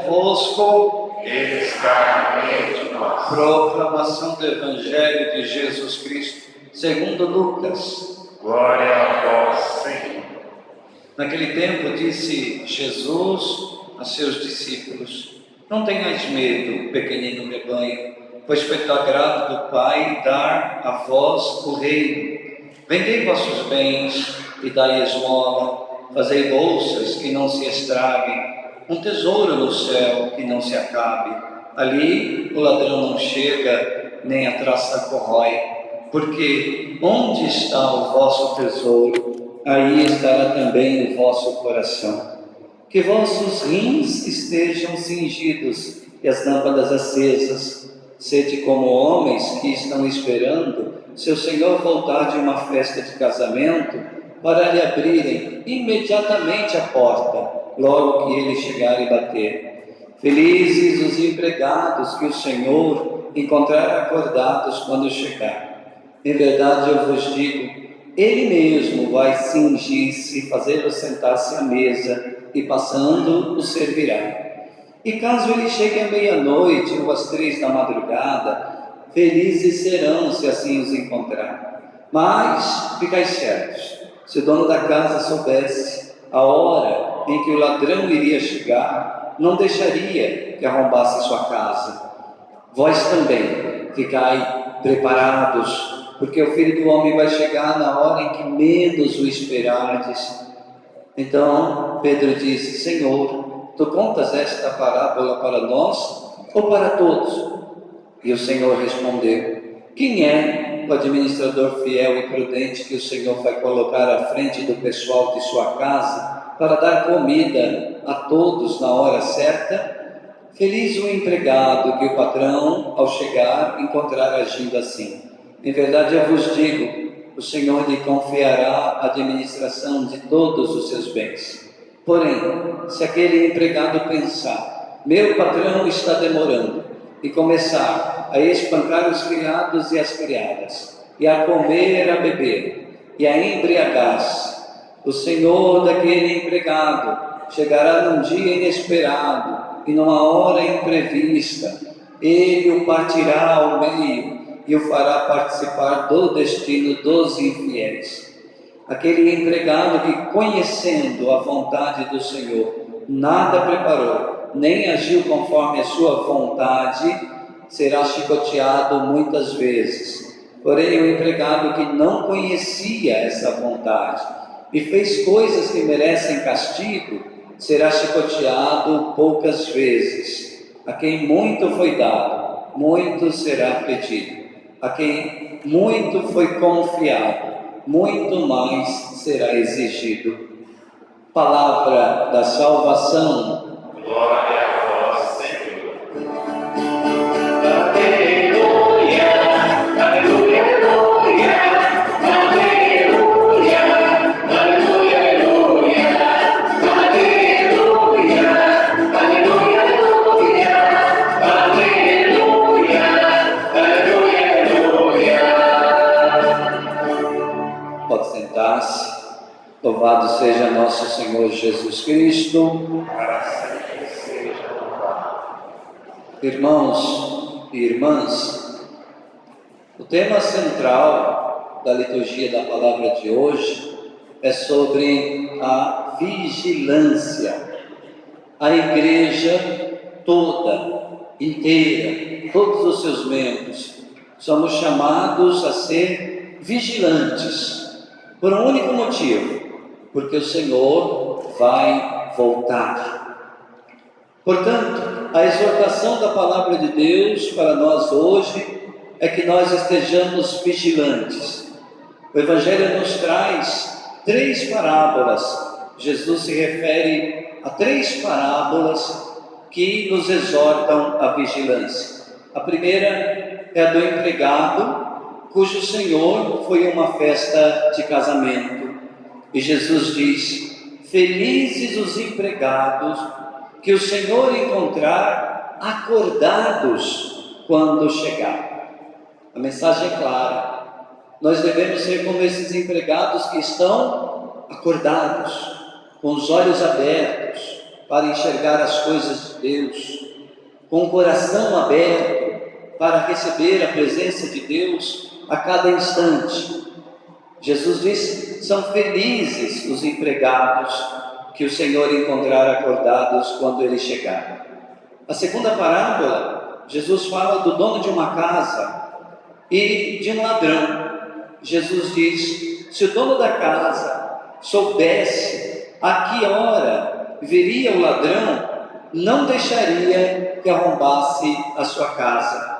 convosco. Ele está no meio de nós. Proclamação do Evangelho de Jesus Cristo, segundo Lucas. Glória a vós, Senhor. Naquele tempo disse Jesus a seus discípulos: não tenhais medo, pequenino rebanho, pois foi do agrado do Pai dar a vós o reino. Vendei vossos bens e dai esmola, fazei bolsas que não se estraguem, um tesouro no céu que não se acabe. Ali o ladrão não chega, nem a traça corrói, porque onde está o vosso tesouro, aí estará também o vosso coração. Que vossos rins estejam cingidos e as lâmpadas acesas. Sede como homens que estão esperando seu Senhor voltar de uma festa de casamento, para lhe abrirem imediatamente a porta, logo que ele chegar e bater. Felizes os empregados que o Senhor encontrar acordados quando chegar. Em verdade eu vos digo, ele mesmo vai cingir-se e fazê-los sentar-se à mesa, e passando os servirá. E caso ele chegue à meia-noite ou às 3 da madrugada, felizes serão se assim os encontrar. Mas ficai certos, se o dono da casa soubesse a hora em que o ladrão iria chegar, não deixaria que arrombasse sua casa. Vós também ficai preparados, porque o Filho do Homem vai chegar na hora em que menos o esperardes. Então Pedro disse: Senhor, tu contas esta parábola para nós ou para todos? E o Senhor respondeu: quem é o administrador fiel e prudente que o Senhor vai colocar à frente do pessoal de sua casa para dar comida a todos na hora certa? Feliz o empregado que o patrão, ao chegar, encontrar agindo assim. Em verdade eu vos digo, o Senhor lhe confiará a administração de todos os seus bens. Porém, se aquele empregado pensar: meu patrão está demorando, e começar a espancar os criados e as criadas, e a comer, a beber, e a embriagar-se, o Senhor daquele empregado chegará num dia inesperado e numa hora imprevista. Ele o partirá ao meio e o fará participar do destino dos infiéis. Aquele empregado que, conhecendo a vontade do Senhor, nada preparou, nem agiu conforme a sua vontade, será chicoteado muitas vezes. Porém, o empregado que não conhecia essa vontade e fez coisas que merecem castigo, será chicoteado poucas vezes. A quem muito foi dado, muito será pedido. A quem muito foi confiado, muito mais será exigido. Palavra da salvação. Glória a vós, Senhor. Aleluia, aleluia, aleluia, aleluia, aleluia, aleluia, aleluia, aleluia, aleluia, aleluia. Pode sentar-se. Louvado seja nosso Senhor Jesus Cristo. Para sempre seja louvado. Irmãos e irmãs, o tema central da liturgia da palavra de hoje é sobre a vigilância. A igreja toda, inteira, todos os seus membros, somos chamados a ser vigilantes, por um único motivo: porque o Senhor vai voltar. Portanto, a exortação da palavra de Deus para nós hoje é que nós estejamos vigilantes, O Evangelho nos traz 3 parábolas. Jesus se refere a 3 parábolas que nos exortam à vigilância. A primeira é a do empregado, cujo senhor foi a uma festa de casamento. E Jesus diz: felizes os empregados que o Senhor encontrar acordados quando chegar. A mensagem é clara. Nós devemos ser como esses empregados que estão acordados, com os olhos abertos para enxergar as coisas de Deus, com o coração aberto para receber a presença de Deus a cada instante. Jesus diz: são felizes os empregados que o Senhor encontrar acordados quando Ele chegar. A segunda parábola, Jesus fala do dono de uma casa e de um ladrão. Jesus diz: se o dono da casa soubesse a que hora viria o ladrão, não deixaria que arrombasse a sua casa.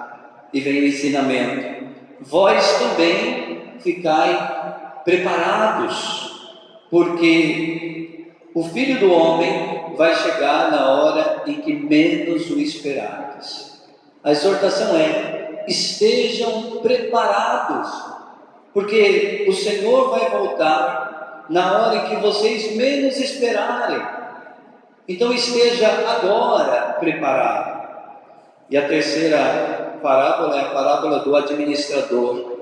E vem o ensinamento: vós também ficai preparados, porque o Filho do Homem vai chegar na hora em que menos o esperardes. A exortação é: estejam preparados, porque o Senhor vai voltar na hora em que vocês menos esperarem. Então esteja agora preparado. E a terceira parábola é a parábola do administrador.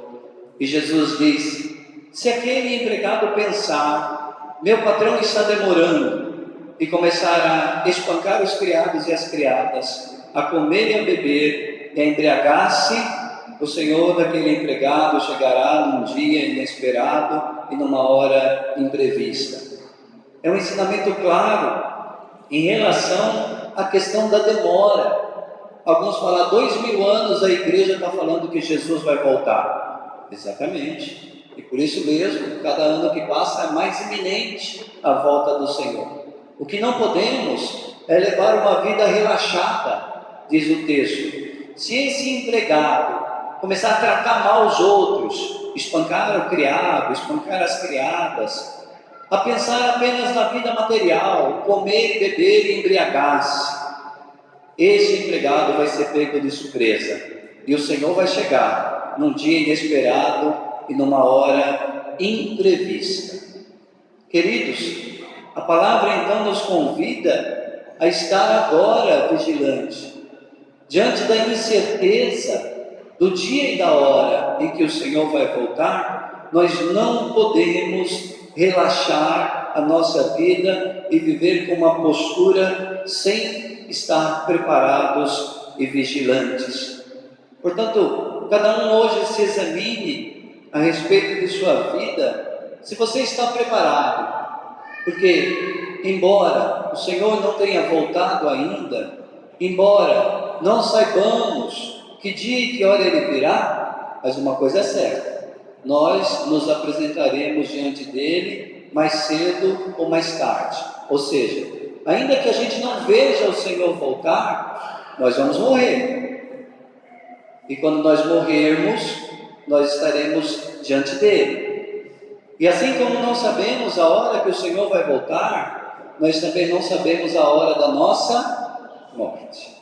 E Jesus diz: se aquele empregado pensar, meu patrão está demorando, e começar a espancar os criados e as criadas, a comer e a beber, e a embriagar-se, o Senhor daquele empregado chegará num dia inesperado e numa hora imprevista. É um ensinamento claro em relação à questão da demora. Alguns falam: 2000 anos a igreja está falando que Jesus vai voltar. Exatamente. E por isso mesmo, cada ano que passa é mais iminente a volta do Senhor. O que não podemos é levar uma vida relaxada, diz o texto. Se esse empregado começar a tratar mal os outros, espancar o criado, espancar as criadas, a pensar apenas na vida material, comer, beber e embriagar-se, esse empregado vai ser pego de surpresa. E o Senhor vai chegar num dia inesperado e numa hora imprevista. Queridos, a palavra então nos convida a estar agora vigilante, diante da incerteza do dia e da hora em que o Senhor vai voltar. Nós não podemos relaxar a nossa vida e viver com uma postura sem estar preparados e vigilantes. Portanto, cada um hoje se examine a respeito de sua vida, se você está preparado, porque embora o Senhor não tenha voltado ainda, embora não saibamos que dia e que hora Ele virá, mas uma coisa é certa: nós nos apresentaremos diante dEle mais cedo ou mais tarde. Ou seja, ainda que a gente não veja o Senhor voltar, nós vamos morrer. E quando nós morrermos, nós estaremos diante dEle. E assim como não sabemos a hora que o Senhor vai voltar, nós também não sabemos a hora da nossa morte.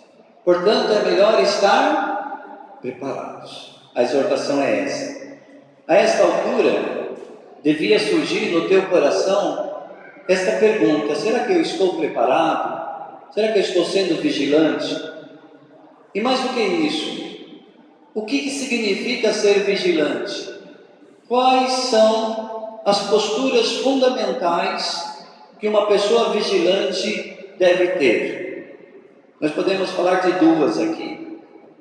Portanto, é melhor estar preparados. A exortação é essa. A esta altura, devia surgir no teu coração esta pergunta: será que eu estou preparado? Será que eu estou sendo vigilante? E mais do que isso, o que significa ser vigilante? Quais são as posturas fundamentais que uma pessoa vigilante deve ter? Nós podemos falar de duas aqui.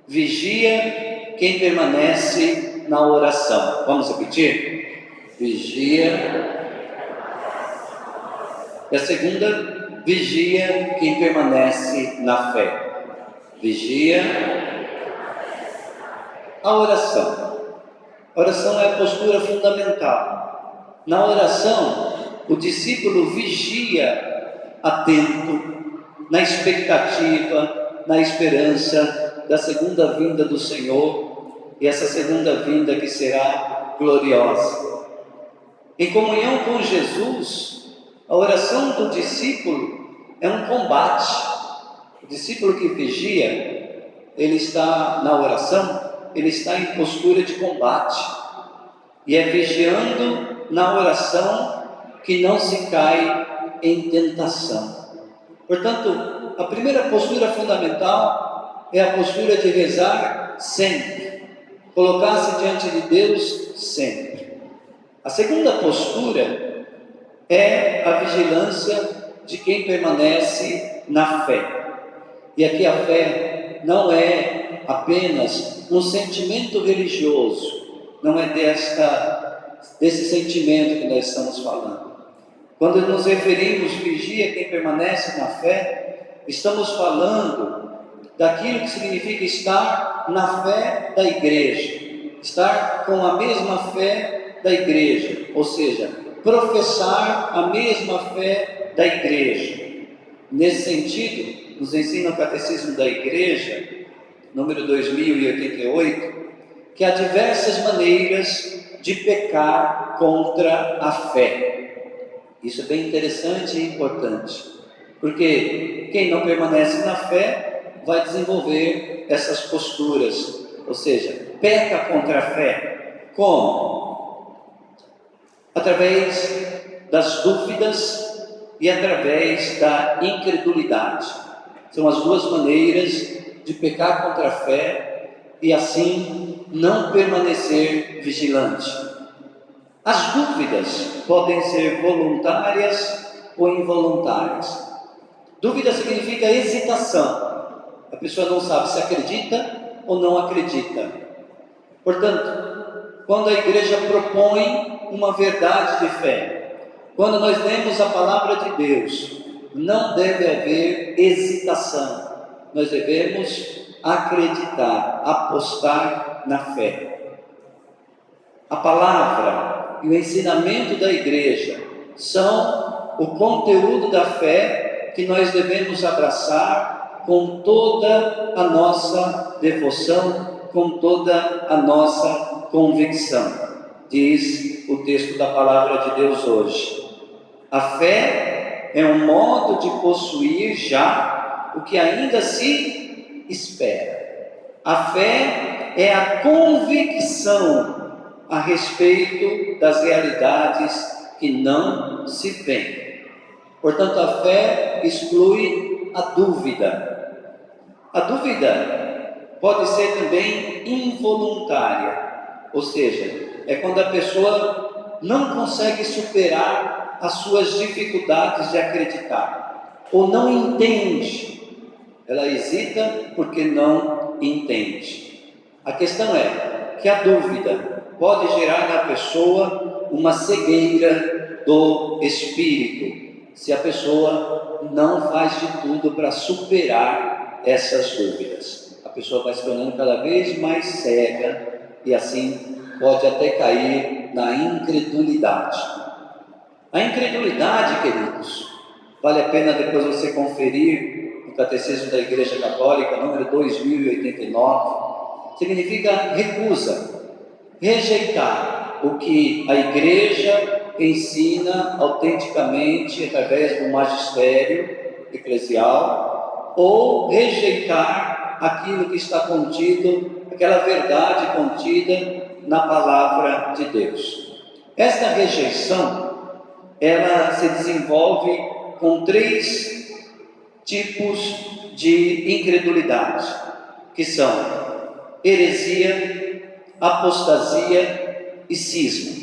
Vigia quem permanece na oração. Vamos repetir? Vigia. E a segunda, vigia quem permanece na fé. Vigia. A oração. A oração é a postura fundamental. Na oração, o discípulo vigia atento, na expectativa, na esperança da segunda vinda do Senhor, e essa segunda vinda que será gloriosa. Em comunhão com Jesus, a oração do discípulo é um combate. O discípulo que vigia, ele está na oração, ele está em postura de combate. E é vigiando na oração que não se cai em tentação. Portanto, a primeira postura fundamental é a postura de rezar sempre, colocar-se diante de Deus sempre. A segunda postura é a vigilância de quem permanece na fé. E aqui a fé não é apenas um sentimento religioso, não é desse sentimento que nós estamos falando. Quando nos referimos vigia quem permanece na fé, estamos falando daquilo que significa estar na fé da igreja, estar com a mesma fé da igreja, ou seja, professar a mesma fé da igreja. Nesse sentido, nos ensina o Catecismo da Igreja, número 2088, que há diversas maneiras de pecar contra a fé. Isso é bem interessante e importante, porque quem não permanece na fé vai desenvolver essas posturas, ou seja, peca contra a fé. Como? Através das dúvidas e através da incredulidade. São as duas maneiras de pecar contra a fé e assim não permanecer vigilante. As dúvidas podem ser voluntárias ou involuntárias. Dúvida significa hesitação. A pessoa não sabe se acredita ou não acredita. Portanto, quando a igreja propõe uma verdade de fé, quando nós lemos a palavra de Deus, não deve haver hesitação. Nós devemos acreditar, apostar na fé. A palavra e o ensinamento da igreja são o conteúdo da fé que nós devemos abraçar com toda a nossa devoção, com toda a nossa convicção. Diz o texto da palavra de Deus hoje. A fé é um modo de possuir já o que ainda se espera. A fé é a convicção a respeito das realidades que não se veem. Portanto, a fé exclui a dúvida. A dúvida pode ser também involuntária, ou seja, é quando a pessoa não consegue superar as suas dificuldades de acreditar, ou não entende. Ela hesita porque não entende. A questão é que a dúvida pode gerar na pessoa uma cegueira do espírito, se a pessoa não faz de tudo para superar essas dúvidas. A pessoa vai se tornando cada vez mais cega e assim pode até cair na incredulidade. A incredulidade, queridos, vale a pena depois você conferir o Catecismo da Igreja Católica, número 2089, significa recusa, rejeitar o que a Igreja ensina autenticamente através do magistério eclesial, ou rejeitar aquilo que está contido, aquela verdade contida na palavra de Deus. Esta rejeição, ela se desenvolve com 3 tipos de incredulidade, que são heresia, apostasia e cisma.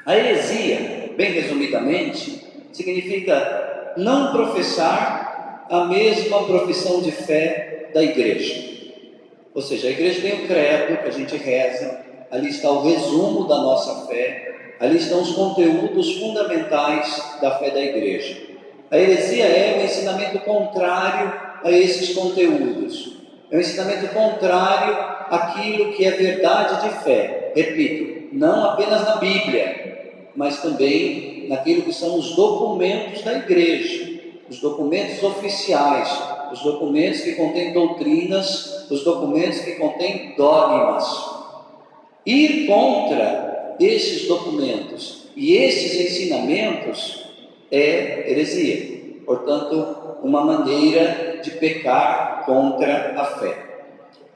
A heresia, bem resumidamente, significa não professar a mesma profissão de fé da igreja. Ou seja, a igreja tem o credo que a gente reza, ali está o resumo da nossa fé, ali estão os conteúdos fundamentais da fé da igreja. A heresia é o ensinamento contrário a esses conteúdos, é um ensinamento contrário àquilo que é verdade de fé. Repito, não apenas na Bíblia, mas também naquilo que são os documentos da igreja, os documentos oficiais, os documentos que contêm doutrinas, os documentos que contêm dogmas. Ir contra esses documentos E estes ensinamentos é heresia, portanto, uma maneira de pecar contra a fé.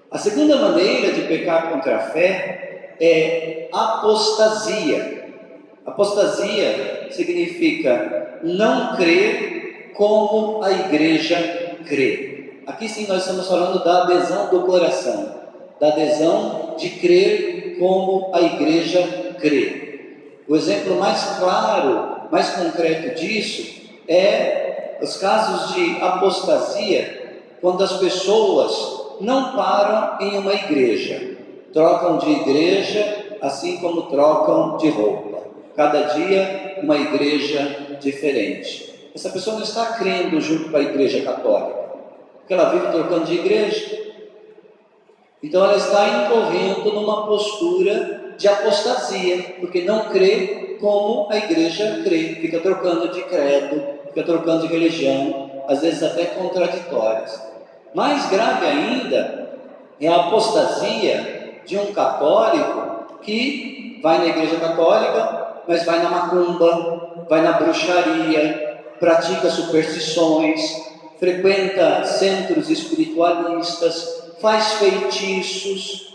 A segunda maneira de pecar contra a fé é apostasia. Apostasia significa não crer como a igreja crê. Aqui sim nós estamos falando da adesão do coração, da adesão de crer como a igreja crê. O exemplo mais claro, mais concreto disso é os casos de apostasia, quando as pessoas não param em uma igreja, trocam de igreja assim como trocam de roupa. Cada dia uma igreja diferente. Essa pessoa não está crendo junto com a igreja católica, porque ela vive trocando de igreja. Então ela está incorrendo numa postura de apostasia, porque não crê como a igreja crê, fica trocando de credo, fica trocando de religião, às vezes até contraditórias. Mais grave ainda é a apostasia de um católico que vai na igreja católica, mas vai na macumba, vai na bruxaria, pratica superstições, frequenta centros espiritualistas, faz feitiços.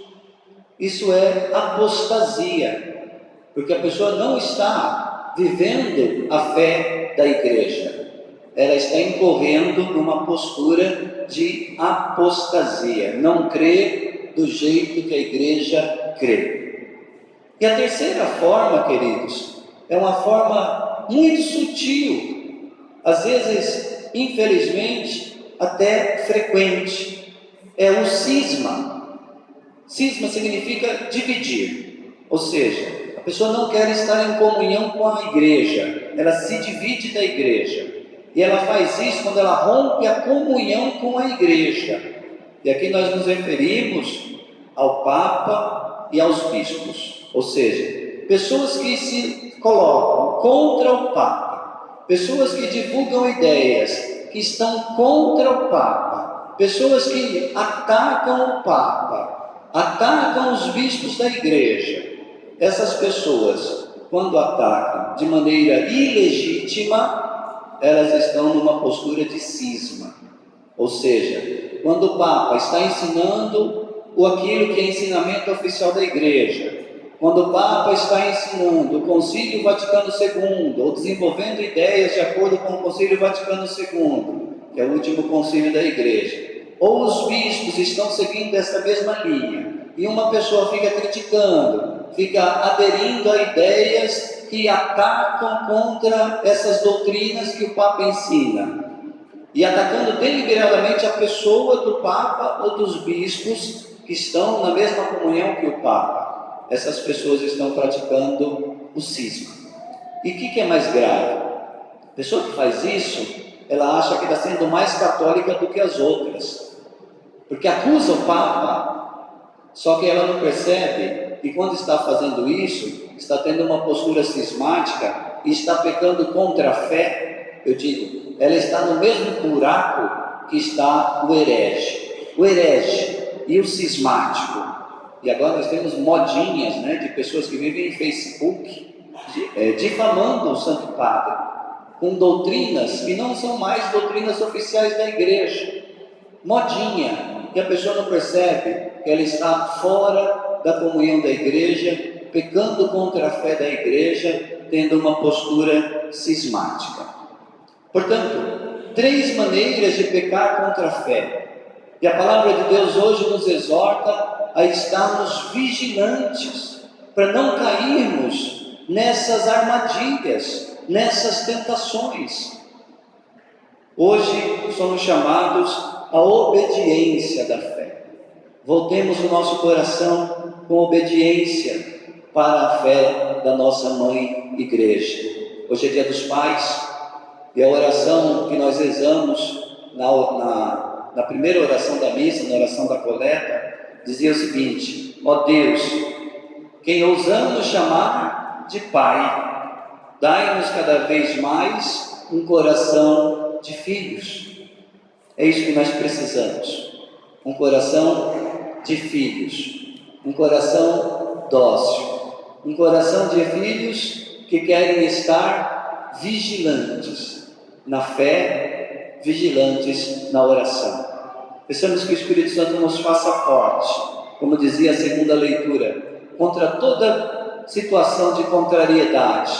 Isso é apostasia, porque a pessoa não está vivendo a fé da igreja, ela está incorrendo numa postura de apostasia, não crê do jeito que a igreja crê. E a terceira forma, queridos, é uma forma muito sutil, às vezes, infelizmente, até frequente, é o cisma. Cisma significa dividir, ou seja, a pessoa não quer estar em comunhão com a igreja, ela se divide da igreja, e ela faz isso quando ela rompe a comunhão com a igreja. E aqui nós nos referimos ao Papa e aos bispos, ou seja, pessoas que se colocam contra o Papa, pessoas que divulgam ideias que estão contra o Papa, pessoas que atacam o Papa, atacam os bispos da igreja. Essas pessoas, quando atacam de maneira ilegítima, elas estão numa postura de cisma. Ou seja, quando o Papa está ensinando aquilo que é ensinamento oficial da igreja, quando o Papa está ensinando o Concílio Vaticano II, ou desenvolvendo ideias de acordo com o Concílio Vaticano II, que é o último concílio da igreja, ou os bispos estão seguindo essa mesma linha, e uma pessoa fica criticando, fica aderindo a ideias que atacam contra essas doutrinas que o Papa ensina, e atacando deliberadamente a pessoa do Papa ou dos bispos que estão na mesma comunhão que o Papa, essas pessoas estão praticando o cisma. E o que é mais grave? A pessoa que faz isso, ela acha que está sendo mais católica do que as outras, porque acusa o Papa, só que ela não percebe que quando está fazendo isso, está tendo uma postura cismática e está pecando contra a fé. Eu digo, ela está no mesmo buraco que está o herege e o cismático. E agora nós temos modinhas, né, de pessoas que vivem em Facebook, difamando o Santo Padre, com doutrinas que não são mais doutrinas oficiais da igreja. Modinha, e a pessoa não percebe que ela está fora da comunhão da igreja, pecando contra a fé da igreja, tendo uma postura cismática. Portanto, 3 maneiras de pecar contra a fé. E a palavra de Deus hoje nos exorta a estarmos vigilantes, para não cairmos nessas armadilhas, nessas tentações. Hoje somos chamados à obediência da fé. Voltemos o nosso coração com obediência para a fé da nossa mãe igreja. Hoje é dia dos pais, e a oração que nós rezamos na primeira oração da missa, na oração da coleta, dizia o seguinte: ó Deus, quem ousamos chamar de Pai, dai-nos cada vez mais um coração de filhos. É isso que nós precisamos, um coração de filhos, um coração dócil, um coração de filhos que querem estar vigilantes na fé, vigilantes na oração. Pensamos que o Espírito Santo nos faça fortes, como dizia a segunda leitura, contra toda situação de contrariedade,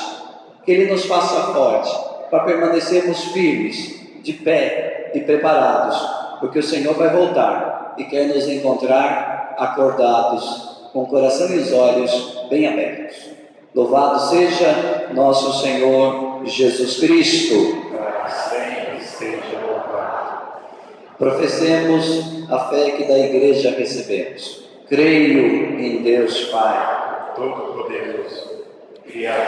que Ele nos faça forte, para permanecermos firmes, de pé e preparados, porque o Senhor vai voltar e quer nos encontrar acordados, com o coração e os olhos bem abertos. Louvado seja nosso Senhor Jesus Cristo. Para sempre seja louvado. Professemos a fé que da igreja recebemos. Creio em Deus Pai, Todo-Poderoso, Criador